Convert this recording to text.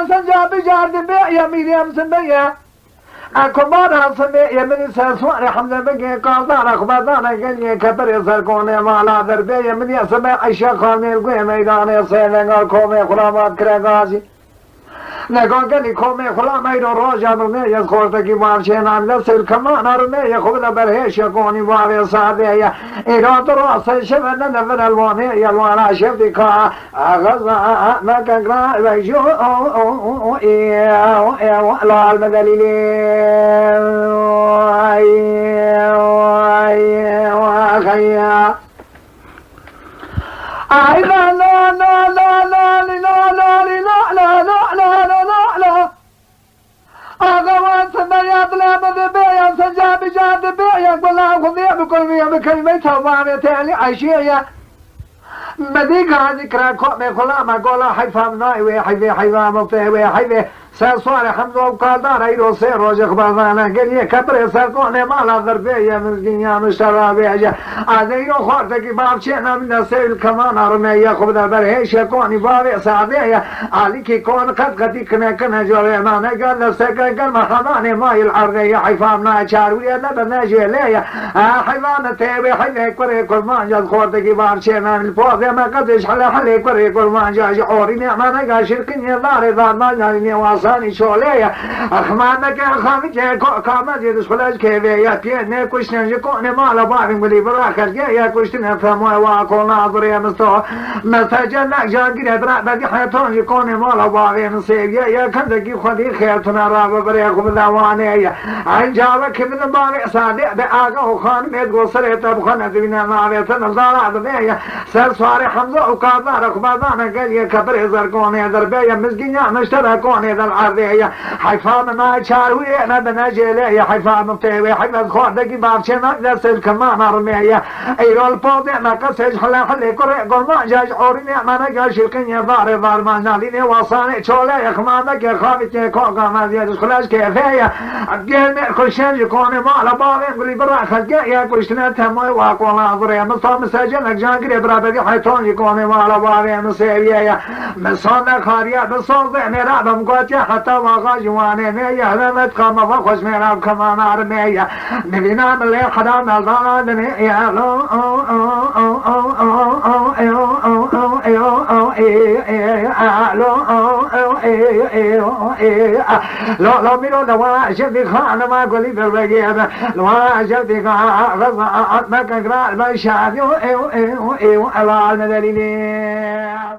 سنجاب جارد بي يا مريم سنبيا أكبر سنبي يا من سوار حمزة بقي قاطع أخبارنا قلي كبر سركوني مالا دربي يا من يسمع عشا خاني القوي ميداني سيلنغ الكومي خرامات كرغازي نگاه کنی کمی خلا میرو راجع برنه یز خورده کی وارچه نام لسر کمان آرنه یا خوب برهش کنی واری ساده یا ایراد را سرشه و ننفر الوانه یا الوانا شفتی که اغزا مکگرا ویجو لا المدلیلی خیا لا لا لا لا لا لا لا لا لا لا أغوان سنيات لا مذبيا سنجاب جاد بيا ولا خذيا بكل بيا بكلمة توبانة تالي عشية مديك ذكرى كومي خلا ما قولا حيفا مناي حيفا مفتاح حيفا سأصوار حمزة وقادار ايرو سير روجك بازانا قليا كبري سرقوني مالا ذربيا مسكينيا مشترى بيجا عاديو خورتك بابشينا من السيل كمان ارميا خبدا برهيش يكوني بابي سعديا عليكي كون قد كنا جوري مانا قال لسكا قال محماني ماي العرقيا حيفا مناي شارويا لبنا جيليا حيفانا تيبي حيفا كوري كل مانجا خورتك بابشينا من الفوضي ما قدش حلي كوري كل مانجا جعوري نعمانا قال شركني داري دار مانجا واصل ثاني شولية أخمانك أخامك كامل يدس خلاص كيفية تيني كشتن جكوني مالا بارم قلي براكر جايا كشتن فموي واقول ناظرية مستوى مستجنك جانقين درع بدي حيطون جكوني مالا بارم سيبيا يا كندكي خدي خيرتنا رابا بريكم داوانية عن جابك من باري صادق بآقه خان ميد قصريت بخانة بنا معريتنا الدارع دنيا سرسواري حمزة وقادار أخبارنا قليا كبري زرقوني دربيا مزقينيا مشتركوني در عرضية حيفام ما شاروي أنا بنجيلية حيفام مفتوي حيفام خوردكي بابشنا نفس الكمان رمية ايرو البوضي ما قصج حلي كوري قول ما جاج عوريني ما نقا شلقيني دار ما ناليني وصاني شولي اخمانك خابتني كوكا ما زيادش خلاش كيفية عبقيل ميركل شنج كوني مالا باغين قولي برا خلقيا كشتنا تموي واقول ناظرية مصاب مساجنك جانقري برابدي حيطون يكوني مالا باغين مسيبية مصابنا خاريا بصوضي نرابا مقوتي حتى واقع جواني مية هذا قام فخش ميراب كمان عرمية نبينا ملي حرام الضالة مية لو ميرو لو شفتي خان ما قولي بالبقية لو شفتي خان رضا ما كان قرار ما شافي الله المدليل